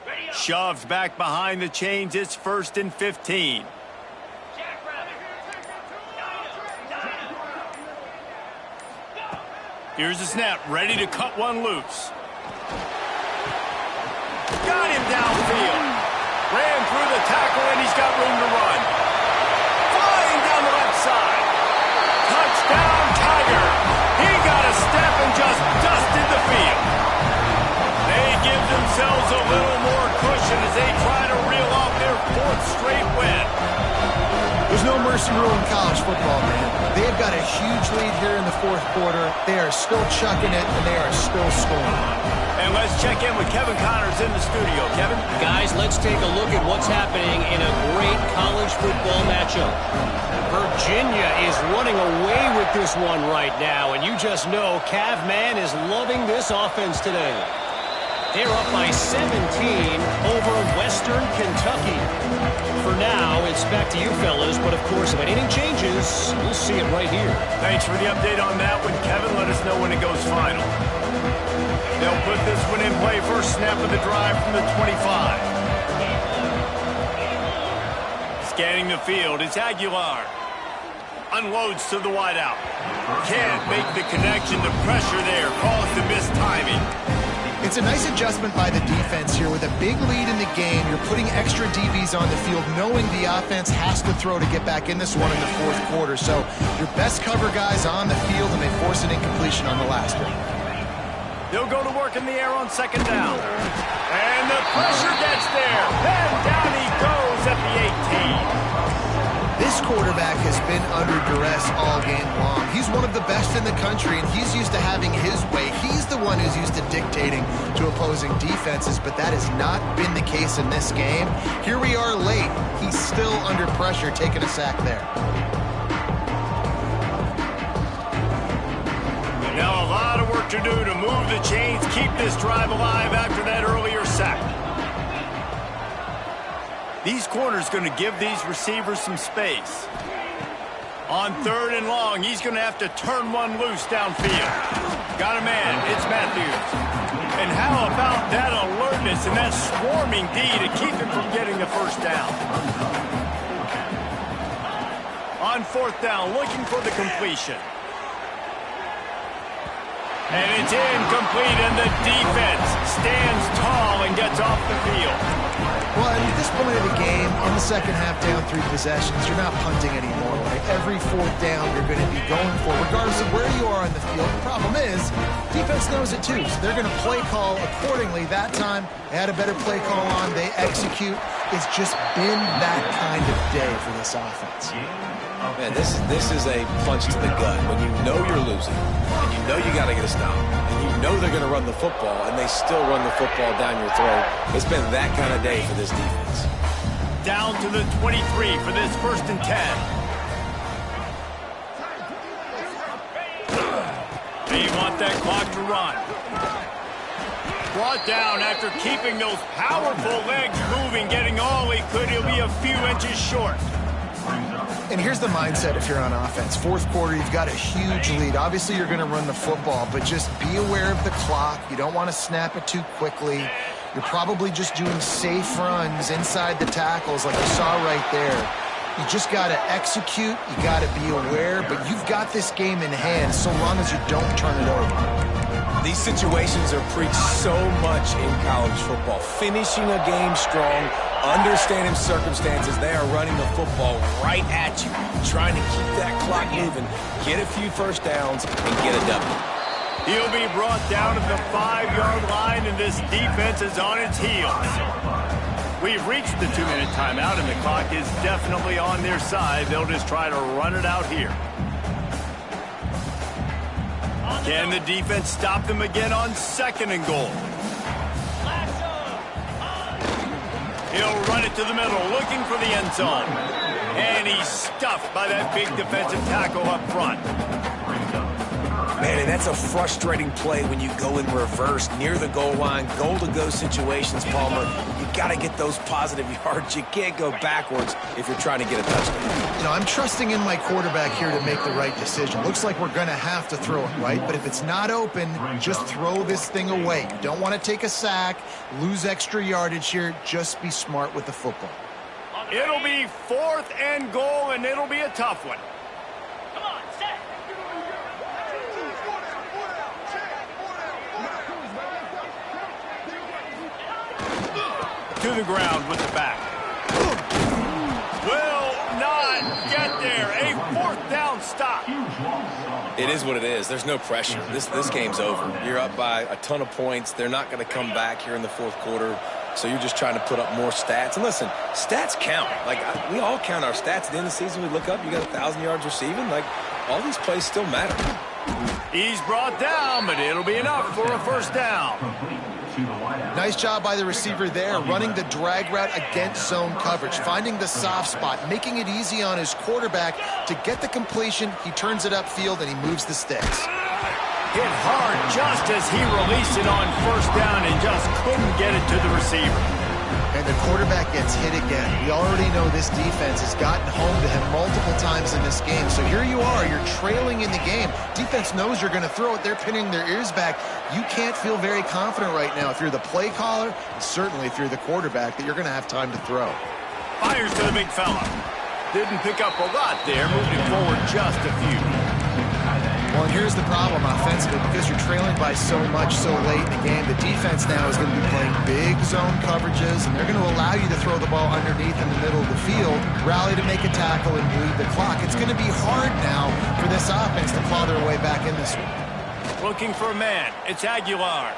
Ready up. Shoved back behind the chains. It's 1st and 15. Jackrabbit. Here's the snap, ready to cut one loose. Got him downfield. Ran through the tackle, and he's got room to run. Flying down the left side. Touchdown, Tiger. He got a step and just dusted the field. They give themselves a little more cushion as they try to reel off their 4th straight win. There's no mercy rule in college football, man. They've got a huge lead here in the 4th quarter. They are still chucking it, and they are still scoring. And let's check in with Kevin Connors in the studio. Kevin? Guys, let's take a look at what's happening in a great college football matchup. Virginia is running away with this one right now, and you just know Cav Man is loving this offense today. They're up by 17 over Western Kentucky. For now, it's back to you fellas, but of course, if anything changes, we'll see it right here. Thanks for the update on that one, Kevin. Let us know when it goes final. They'll put this one in play. First snap of the drive from the 25. Scanning the field, it's Aguilar. Unloads to the wideout. Can't make the connection. The pressure there caused the missed timing. It's a nice adjustment by the defense here. With a big lead in the game, you're putting extra DBs on the field, knowing the offense has to throw to get back in this one in the 4th quarter. So your best cover guys on the field, and they force an incompletion on the last one. They'll go to work in the air on 2nd down. And the pressure gets there. Then down he goes at the 18. This quarterback has been under duress all game long. He's one of the best in the country, and he's used to having his way. He's the one who's used to dictating to opposing defenses, but that has not been the case in this game. Here we are late. He's still under pressure, taking a sack there. Now a lot of work to do to move the chains, keep this drive alive after that earlier sack. These corners going to give these receivers some space. On 3rd and long, he's going to have to turn one loose downfield. Got a man. It's Matthews. And how about that alertness and that swarming D to keep him from getting the first down? On 4th down, looking for the completion. And it's incomplete, and the defense stands tall and gets off the field. Well, at this point of the game, in the second half, down 3 possessions, you're not punting anymore, right? Every 4th down you're going to be going for, regardless of where you are on the field. The problem is, defense knows it too, so they're going to play call accordingly. That time, they had a better play call on. They execute. It's just been that kind of day for this offense. Man, this is a punch to the gut. When you know you're losing, and you know you got to get a stop, and you know they're going to run the football, and they still run the football down your throat. It's been that kind of day for this defense. Down to the 23 for this 1st and 10. They want that clock to run. Brought down after keeping those powerful legs moving, getting all he could. He'll be a few inches short. And here's the mindset if you're on offense. 4th quarter, you've got a huge lead. Obviously, you're going to run the football, but just be aware of the clock. You don't want to snap it too quickly. You're probably just doing safe runs inside the tackles like you saw right there. You just got to execute. You got to be aware, but you've got this game in hand so long as you don't turn it over. These situations are preached so much in college football. Finishing a game strong, understanding circumstances. They are running the football right at you, trying to keep that clock moving, get a few first downs, and get a W. He'll be brought down at the 5-yard line, and this defense is on its heels. We've reached the 2-minute timeout, and the clock is definitely on their side. They'll just try to run it out here. On Can the defense stop them again on 2nd and goal? He'll run it to the middle, looking for the end zone. And he's stuffed by that big defensive tackle up front. Man, and that's a frustrating play when you go in reverse near the goal line, goal-to-go situations, Palmer. You got to get those positive yards. You can't go backwards if you're trying to get a touchdown. You know, I'm trusting in my quarterback here to make the right decision. Looks like we're going to have to throw it, right? But if it's not open, just throw this thing away. You don't want to take a sack, lose extra yardage here. Just be smart with the football. It'll be 4th and goal, and it'll be a tough one. Come on, set. To the ground with the back. Will not get there. A 4th down stop. It is what it is. There's no pressure. This game's over. You're up by a ton of points. They're not going to come back here in the 4th quarter. So you're just trying to put up more stats. And listen, stats count. Like, we all count our stats. At the end of the season, we look up, you got 1,000 yards receiving. Like, all these plays still matter. He's brought down, but it'll be enough for a 1st down. Nice job by the receiver there, running the drag route against zone coverage, finding the soft spot, making it easy on his quarterback to get the completion. He turns it upfield, and he moves the sticks. Hit hard just as he released it on 1st down and just couldn't get it to the receiver. And the quarterback gets hit again. We already know this defense has gotten home to him multiple times in this game. So here you are, you're trailing in the game. Defense knows you're going to throw it. They're pinning their ears back. You can't feel very confident right now if you're the play caller, and certainly if you're the quarterback, that you're going to have time to throw. Fires to the big fella. Didn't pick up a lot there, moving forward just a few. Well, and here's the problem offensively. Because you're trailing by so much so late in the game, the defense now is going to be playing big zone coverages, and they're going to allow you to throw the ball underneath in the middle of the field, rally to make a tackle, and bleed the clock. It's going to be hard now for this offense to claw their way back in this one. Looking for a man. It's Aguilar.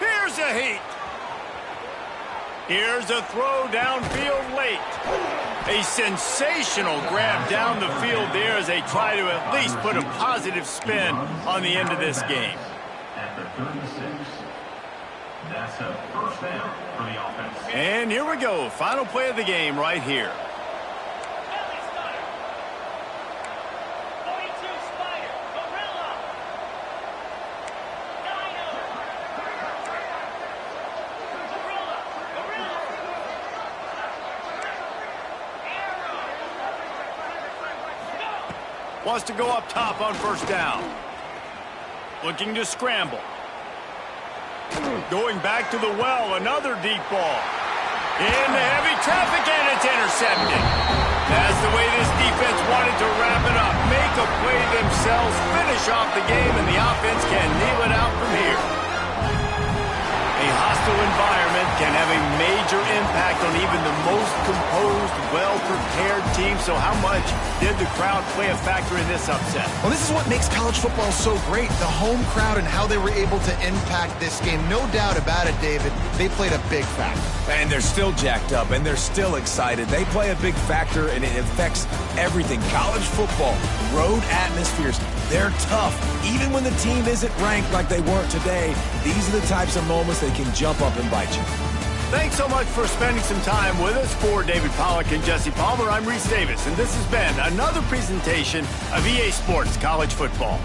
Here's a heat. Here's a throw downfield late. A sensational grab down the field there as they try to at least put a positive spin on the end of this game. At the 36, that's a 1st down for the offense. And here we go. Final play of the game right here. Belly Spider. 42 Spider. Gorilla. Dino. Gorilla. Gorilla. Wants to go up top on 1st down. Looking to scramble. Going back to the well, another deep ball. Into heavy traffic, and it's intercepted. That's the way this defense wanted to wrap it up. Make a play themselves, finish off the game, and the offense can kneel it out from here. A hostile environment can have a major impact on even the most composed, well-prepared team. So how much did the crowd play a factor in this upset? Well, this is what makes college football so great, the home crowd and how they were able to impact this game. No doubt about it, David. They played a big factor. And they're still jacked up, and they're still excited. They play a big factor, and it affects everything. College football, road atmospheres, they're tough. Even when the team isn't ranked like they weren't today, these are the types of moments that can jump up and bite you. Thanks so much for spending some time with us. For David Pollack and Jesse Palmer, I'm Reese Davis, and this has been another presentation of EA Sports College Football.